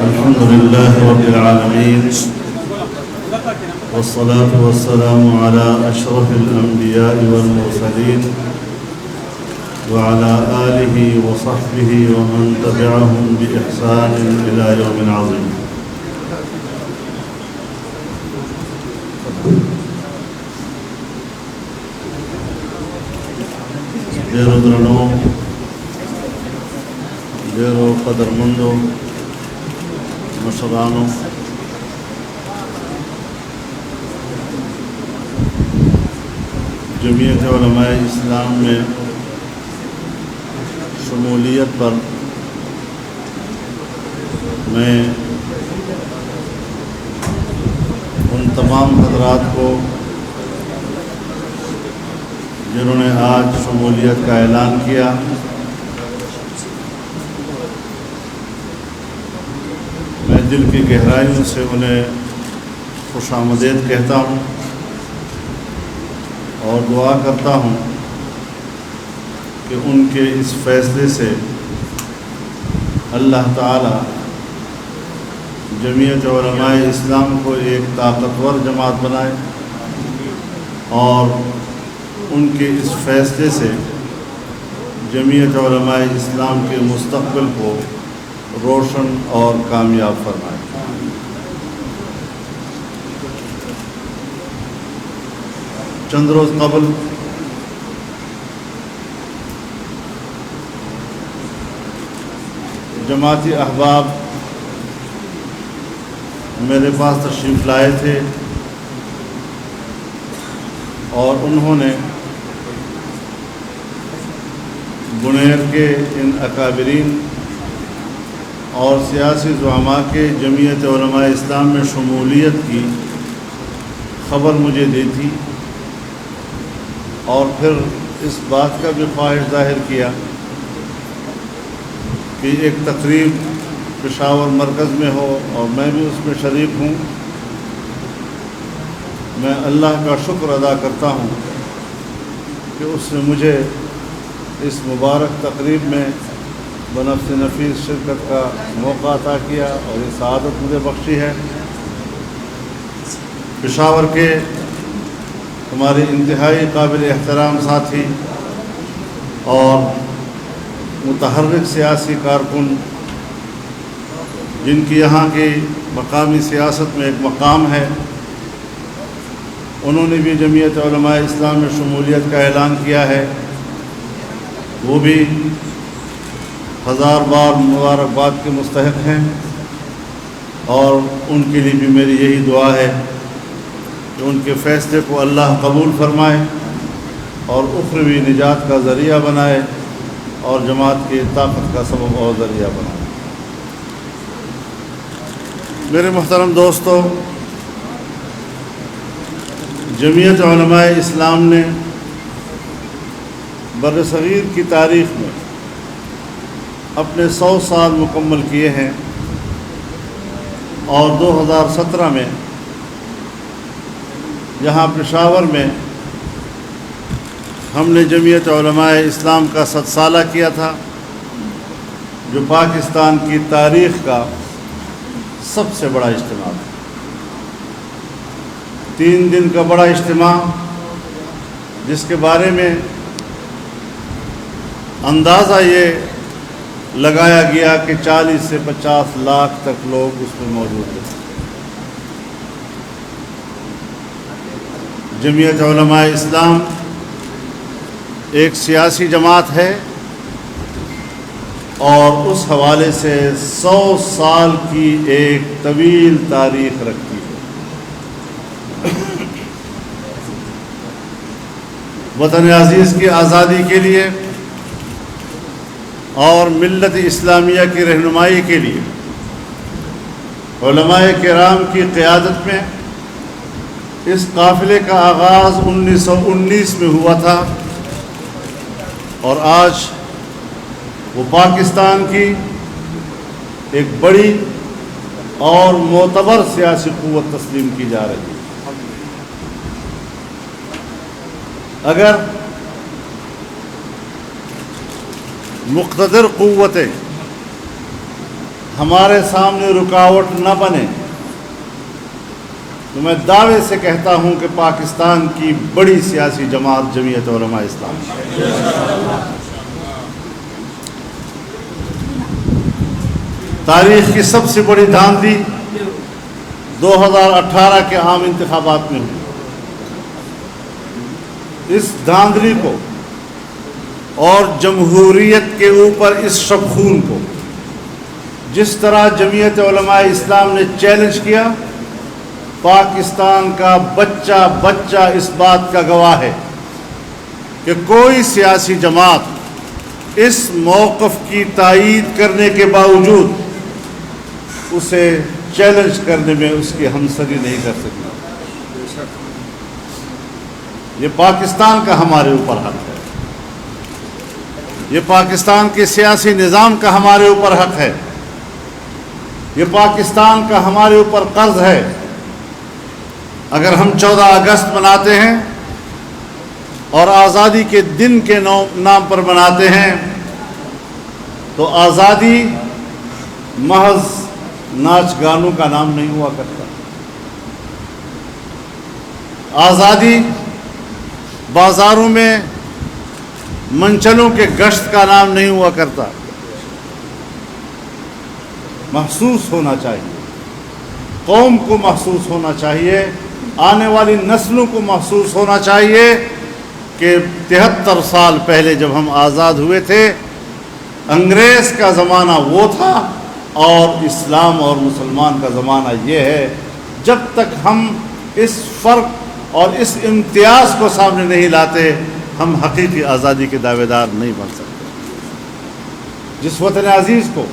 الحمد لله رب العالمين والصلاة والسلام على أشرف الأنبياء والمرسلين وعلى آله وصحبه ومن تبعهم بإحسان إلى يوم عظيم. ډېرو درنو ډېرو قدرمندو مشرانو جمعیت علماء اسلام میں شمولیت پر میں ان تمام حضرات کو جنہوں نے آج شمولیت کا اعلان کیا میں دل کی گہرائیوں سے انہیں خوش آمدید کہتا ہوں اور دعا کرتا ہوں کہ ان کے اس فیصلے سے اللہ تعالی جمعیت علماء اسلام کو ایک طاقتور جماعت بنائے اور ان کے اس فیصلے سے جمعیت علماء اسلام کے مستقبل کو روشن اور کامیاب فرمائے. چند روز قبل جماعتی احباب میرے پاس تشریف لائے تھے اور انہوں نے بنیر کے ان اکابرین اور سیاسی زعماء کے جمعیت علماء اسلام میں شمولیت کی خبر مجھے دی تھی اور پھر اس بات کا بھی خواہش ظاہر کیا کہ ایک تقریب پشاور مرکز میں ہو اور میں بھی اس میں شریک ہوں. میں اللہ کا شکر ادا کرتا ہوں کہ اس نے مجھے اس مبارک تقریب میں بنفس نفیس شرکت کا موقع عطا کیا اور یہ سعادت مجھے بخشی ہے. پشاور کے ہمارے انتہائی قابل احترام ساتھی اور متحرک سیاسی کارکن جن کی یہاں کی مقامی سیاست میں ایک مقام ہے، انہوں نے بھی جمعیت علماء اسلام میں شمولیت کا اعلان کیا ہے. وہ بھی ہزار بار مبارکباد کے مستحق ہیں اور ان کے لیے بھی میری یہی دعا ہے کہ ان کے فیصلے کو اللہ قبول فرمائے اور اخروی نجات کا ذریعہ بنائے اور جماعت کی طاقت کا سبب اور ذریعہ بنائے. میرے محترم دوستو، جمعیت علماء اسلام نے برصغیر کی تاریخ میں اپنے 100 سال مکمل کیے ہیں اور 2017 میں یہاں پشاور میں ہم نے جمعیت علماء اسلام کا 100 سالہ کیا تھا، جو پاکستان کی تاریخ کا سب سے بڑا اجتماع ہے. 3 دن کا بڑا اجتماع جس کے بارے میں اندازہ یہ لگایا گیا کہ 40 سے 50 لاکھ تک لوگ اس میں موجود تھے. جمعیت علماء اسلام ایک سیاسی جماعت ہے اور اس حوالے سے 100 سال کی ایک طویل تاریخ رکھتی ہے. وطن عزیز کی آزادی کے لیے اور ملت اسلامیہ کی رہنمائی کے لیے علماء کرام کی قیادت میں اس قافلے کا آغاز 1919 میں ہوا تھا اور آج وہ پاکستان کی ایک بڑی اور معتبر سیاسی قوت تسلیم کی جا رہی ہے. اگر مقتدر قوتیں ہمارے سامنے رکاوٹ نہ بنے تو میں دعوے سے کہتا ہوں کہ پاکستان کی بڑی سیاسی جماعت جمعیت علماء اسلام تاریخ کی سب سے بڑی دھاندلی 2018 کے عام انتخابات میں ہوئی. اس دھاندلی کو اور جمہوریت کے اوپر اس شبخون کو جس طرح جمعیت علماء اسلام نے چیلنج کیا، پاکستان کا بچہ بچہ اس بات کا گواہ ہے کہ کوئی سیاسی جماعت اس موقف کی تائید کرنے کے باوجود اسے چیلنج کرنے میں اس کی ہمسری نہیں کر سکتی. یہ پاکستان کا ہمارے اوپر حق ہے، یہ پاکستان کے سیاسی نظام کا ہمارے اوپر حق ہے، یہ پاکستان کا ہمارے اوپر قرض ہے. اگر ہم 14 اگست مناتے ہیں اور آزادی کے دن کے نام پر مناتے ہیں تو آزادی محض ناچ گانوں کا نام نہیں ہوا کرتا. آزادی بازاروں میں منچلوں کے گشت کا نام نہیں ہوا کرتا. محسوس ہونا چاہیے، قوم کو محسوس ہونا چاہیے، آنے والی نسلوں کو محسوس ہونا چاہیے کہ 73 سال پہلے جب ہم آزاد ہوئے تھے انگریز کا زمانہ وہ تھا اور اسلام اور مسلمان کا زمانہ یہ ہے. جب تک ہم اس فرق اور اس امتیاز کو سامنے نہیں لاتے ہم حقیقی آزادی کے دعوے دار نہیں بن سکتے. جس وطن عزیز کو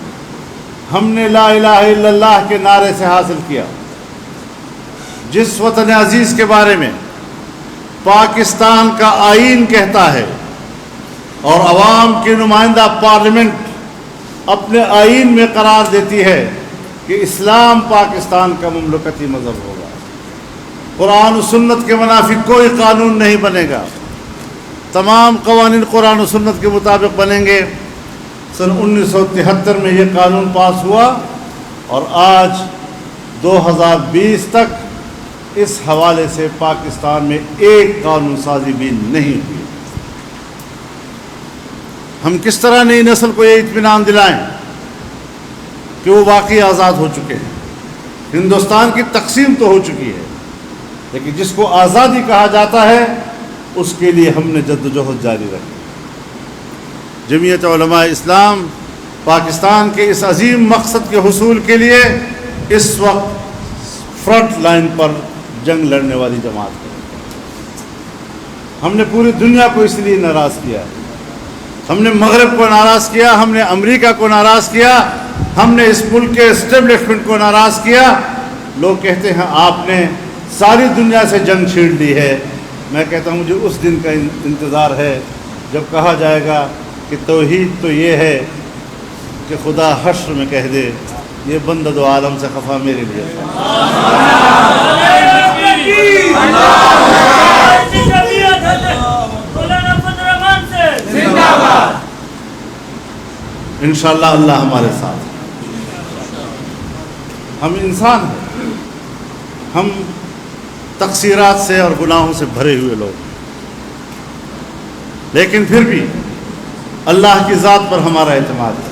ہم نے لا الہ الا اللہ کے نعرے سے حاصل کیا، جس وطن عزیز کے بارے میں پاکستان کا آئین کہتا ہے اور عوام کی نمائندہ پارلیمنٹ اپنے آئین میں قرار دیتی ہے کہ اسلام پاکستان کا مملکتی مذہب ہوگا، قرآن و سنت کے منافق کوئی قانون نہیں بنے گا، تمام قوانین قرآن و سنت کے مطابق بنیں گے. سن 1973 میں یہ قانون پاس ہوا اور آج 2020 تک اس حوالے سے پاکستان میں ایک قانون سازی بھی نہیں ہوئی. ہم کس طرح نئی نسل کو یہ اطمینان دلائیں کہ وہ واقعی آزاد ہو چکے ہیں؟ ہندوستان کی تقسیم تو ہو چکی ہے لیکن جس کو آزادی کہا جاتا ہے اس کے لیے ہم نے جدوجہد جاری رکھی. جمعیت علماء اسلام پاکستان کے اس عظیم مقصد کے حصول کے لیے اس وقت فرنٹ لائن پر جنگ لڑنے والی جماعت ہے. ہم نے پوری دنیا کو اس لیے ناراض کیا، ہم نے مغرب کو ناراض کیا، ہم نے امریکہ کو ناراض کیا، ہم نے اس ملک کے اسٹیبلشمنٹ کو ناراض کیا. لوگ کہتے ہیں آپ نے ساری دنیا سے جنگ چھیڑ لی ہے. میں کہتا ہوں مجھے اس دن کا انتظار ہے جب کہا جائے گا کہ توحید تو یہ ہے کہ خدا حشر میں کہہ دے یہ بندہ دو عالم سے خفا میرے لیے انشاءاللہ. اللہ ہمارے ساتھ. ہم انسان ہیں، ہم تقصیرات سے اور گناہوں سے بھرے ہوئے لوگ، لیکن پھر بھی اللہ کی ذات پر ہمارا اعتماد ہے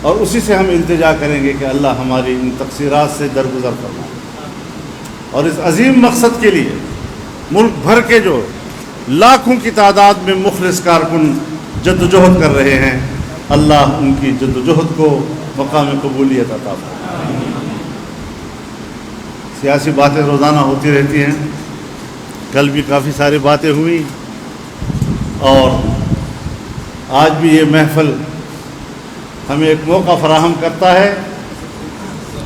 اور اسی سے ہم التجا کریں گے کہ اللہ ہماری ان تقصیرات سے درگزر فرمائے اور اس عظیم مقصد کے لیے ملک بھر کے جو لاکھوں کی تعداد میں مخلص کارکن جدوجہد کر رہے ہیں اللہ ان کی جدوجہد کو مقام قبولیت عطا فرمائے. سیاسی باتیں روزانہ ہوتی رہتی ہیں، کل بھی کافی ساری باتیں ہوئیں اور آج بھی یہ محفل ہمیں ایک موقع فراہم کرتا ہے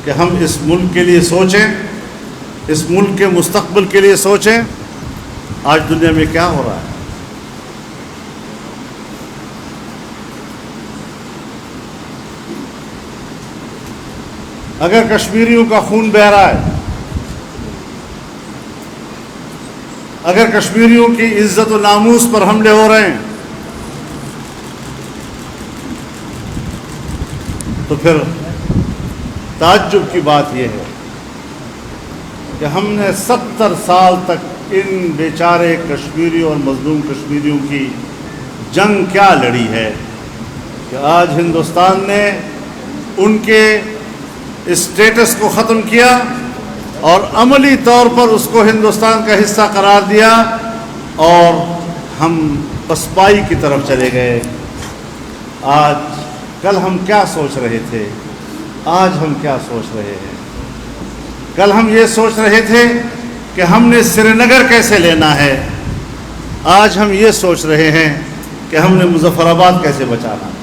کہ ہم اس ملک کے لیے سوچیں، اس ملک کے مستقبل کے لیے سوچیں. آج دنیا میں کیا ہو رہا ہے؟ اگر کشمیریوں کا خون بہہ رہا ہے، اگر کشمیریوں کی عزت و ناموس پر حملے ہو رہے ہیں، تو پھر تعجب کی بات یہ ہے کہ ہم نے 70 سال تک ان بیچارے کشمیری اور مظلوم کشمیریوں کی جنگ کیا لڑی ہے کہ آج ہندوستان نے ان کے اسٹیٹس کو ختم کیا اور عملی طور پر اس کو ہندوستان کا حصہ قرار دیا، اور ہم پسپائی کی طرف چلے گئے۔ آج کل ہم کیا سوچ رہے تھے، آج ہم کیا سوچ رہے ہیں؟ کل ہم یہ سوچ رہے تھے کہ ہم نے سری نگر کیسے لینا ہے، آج ہم یہ سوچ رہے ہیں کہ ہم نے مظفر آباد کیسے بچانا ہے۔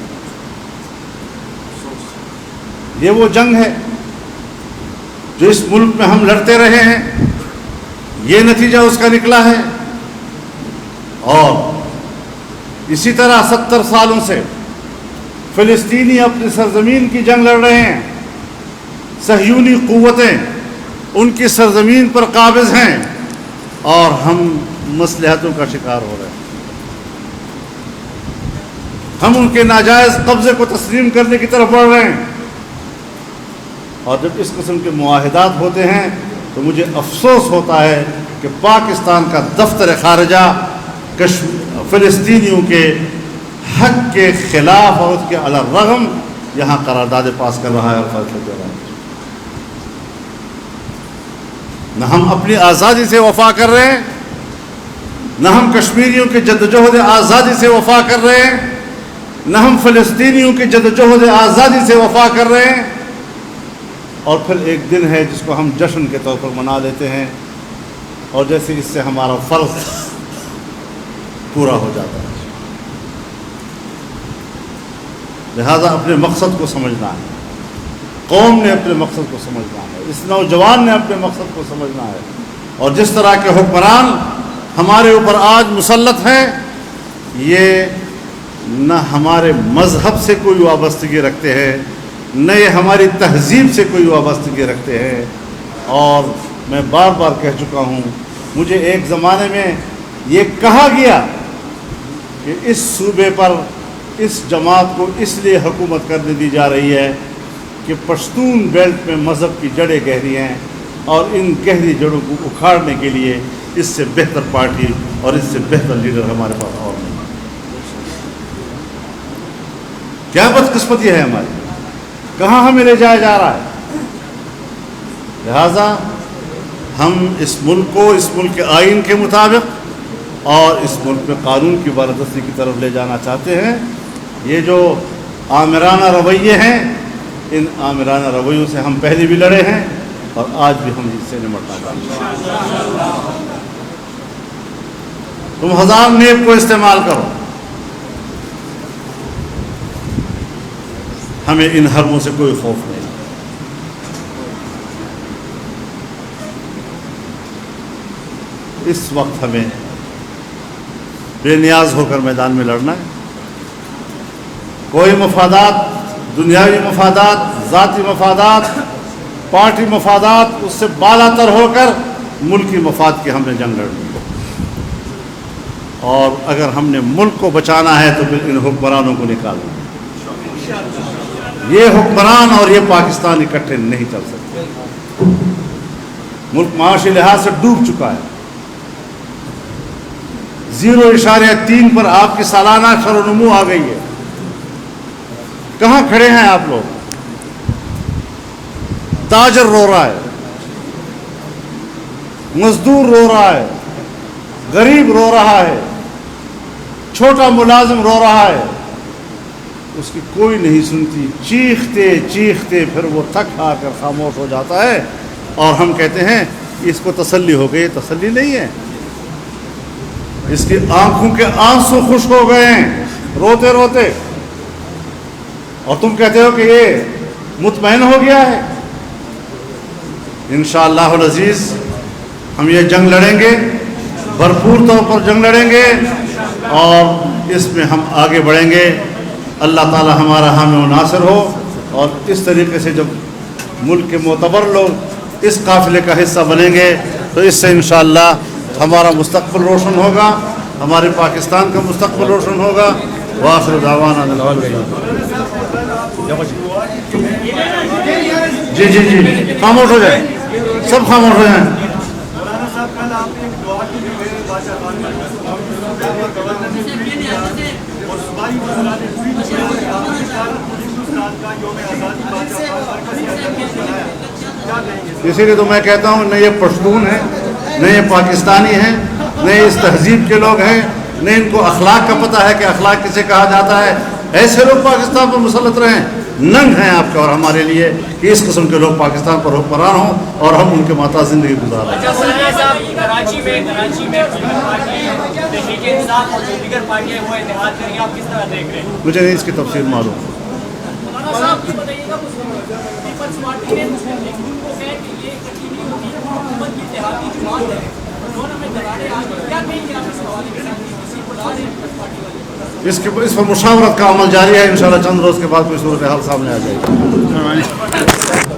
یہ وہ جنگ ہے جو اس ملک میں ہم لڑتے رہے ہیں، یہ نتیجہ اس کا نکلا ہے۔ اور اسی طرح 70 سالوں سے فلسطینی اپنی سرزمین کی جنگ لڑ رہے ہیں، صہیونی قوتیں ان کی سرزمین پر قابض ہیں، اور ہم مصلحتوں کا شکار ہو رہے ہیں۔ ہم ان کے ناجائز قبضے کو تسلیم کرنے کی طرف بڑھ رہے ہیں، اور جب اس قسم کے معاہدات ہوتے ہیں تو مجھے افسوس ہوتا ہے کہ پاکستان کا دفتر خارجہ فلسطینیوں کے حق کے خلاف اور اس کے علی الرغم یہاں قراردادیں پاس کر رہا ہے اور فیصلے دے رہا ہے۔ نہ ہم اپنی آزادی سے وفا کر رہے ہیں، نہ ہم کشمیریوں کی جدوجہد آزادی سے وفا کر رہے ہیں، نہ ہم فلسطینیوں کی جدوجہد آزادی سے وفا کر رہے ہیں۔ اور پھر ایک دن ہے جس کو ہم جشن کے طور پر منا لیتے ہیں، اور جیسے اس سے ہمارا فرض پورا ہو جاتا ہے۔ لہذا اپنے مقصد کو سمجھنا ہے، قوم نے اپنے مقصد کو سمجھنا ہے، اس نوجوان نے اپنے مقصد کو سمجھنا ہے، اور جس طرح کے حکمران ہمارے اوپر آج مسلط ہیں، یہ نہ ہمارے مذہب سے کوئی وابستگی رکھتے ہیں، نہ یہ ہماری تہذیب سے کوئی وابستگی رکھتے ہیں۔ اور میں بار بار کہہ چکا ہوں، مجھے ایک زمانے میں یہ کہا گیا کہ اس صوبے پر اس جماعت کو اس لیے حکومت کرنے دی جا رہی ہے کہ پشتون بیلٹ میں مذہب کی جڑیں گہری ہیں، اور ان گہری جڑوں کو اکھاڑنے کے لیے اس سے بہتر پارٹی اور اس سے بہتر لیڈر ہمارے پاس اور نہیں۔ کیا بدقسمتی ہے ہماری، کہاں ہمیں لے جایا جا رہا ہے۔ لہذا ہم اس ملک کو اس ملک کے آئین کے مطابق اور اس ملک میں قانون کی بالادستی کی طرف لے جانا چاہتے ہیں۔ یہ جو آمرانہ رویے ہیں، ان آمرانہ رویوں سے ہم پہلے بھی لڑے ہیں اور آج بھی ہم اس سے نمٹنا چاہتے ہیں۔ تم ہزار نیب کو استعمال کرو، ہمیں ان حربوں سے کوئی خوف نہیں۔ اس وقت ہمیں بے نیاز ہو کر میدان میں لڑنا ہے۔ کوئی مفادات، دنیاوی مفادات، ذاتی مفادات، پارٹی مفادات، اس سے بالا تر ہو کر ملکی مفاد کی ہم نے جنگ لڑنی ہے۔ اور اگر ہم نے ملک کو بچانا ہے تو پھر ان حکمرانوں کو نکالنا ہے۔ یہ حکمران اور یہ پاکستان اکٹھے نہیں چل سکتے۔ ملک معاشی لحاظ سے ڈوب چکا ہے، 0.3 پر آپ کی سالانہ شرح و نمو آ گئی ہے۔ کہاں کھڑے ہیں آپ لوگ؟ تاجر رو رہا ہے، مزدور رو رہا ہے، غریب رو رہا ہے، چھوٹا ملازم رو رہا ہے، اس کی کوئی نہیں سنتی۔ چیختے چیختے پھر وہ تھک آ کر خاموش ہو جاتا ہے، اور ہم کہتے ہیں اس کو تسلی ہو گئی۔ تسلی نہیں ہے، اس کی آنکھوں کے آنسو خشک ہو گئے ہیں روتے روتے، اور تم کہتے ہو کہ یہ مطمئن ہو گیا ہے۔ انشاءاللہ العزیز ہم یہ جنگ لڑیں گے، بھرپور طور پر جنگ لڑیں گے، اور اس میں ہم آگے بڑھیں گے۔ اللہ تعالی ہمارا حامی و ناصر ہو، اور اس طریقے سے جب ملک کے معتبر لوگ اس قافلے کا حصہ بنیں گے تو اس سے انشاءاللہ ہمارا مستقبل روشن ہوگا، ہمارے پاکستان کا مستقبل روشن ہوگا۔ وآخر دعوانا الحمد للہ۔ جی جی جی خاموش ہو جائیں، سب خاموش ہو جائیں. مولانا صاحب کل آپ نے ایک دعا کی جو ہے بادشاہ خان گورنر نے ٹویٹ کیا اور صوبائی وزراء نے ٹویٹ کیا کہ آپ نے کل ہندوستان کا یوم آزادی بادشاہ خان مرکز کے اندر منایا. کیا کہیں گے؟ اسی لیے تو میں کہتا ہوں نہ یہ پشتون ہیں، نہ یہ پاکستانی ہیں، نہ یہ اس تہذیب کے لوگ ہیں، نہ ان کو اخلاق کا پتہ ہے کہ اخلاق کسے کہا جاتا ہے. ایسے لوگ پاکستان پر مسلط رہیں. ننگ ہیں آپ کے اور ہمارے لیے کہ اس قسم کے لوگ پاکستان پر حکمران ہوں اور ہم ان کے ماتا زندگی گزاریں. کراچی میں تحریک انصاف اور دیگر پارٹیاں وہ اتحاد کریں گے، آپ کس طرح دیکھ رہے ہیں؟ مجھے نہیں اس کی تفصیل معلوم. مولانا صاحب یہ بتائیے گا پیپلز پارٹی نے مسلم لیگ کو کہا کہ یہ اکٹھی نہیں ہوتی ہے، حکومت کی اتحادی جماعت ہے، دونوں میں دراڑیں آ گئی. کیا کہیں گے آپ اس حوالے کے ساتھ کسی کو لا رہے ہیں پیپلز پارٹی والے؟ اس پر مشاورت کا عمل جاری ہے. انشاءاللہ چند روز کے بعد کوئی صورتحال سامنے آ جائے گی.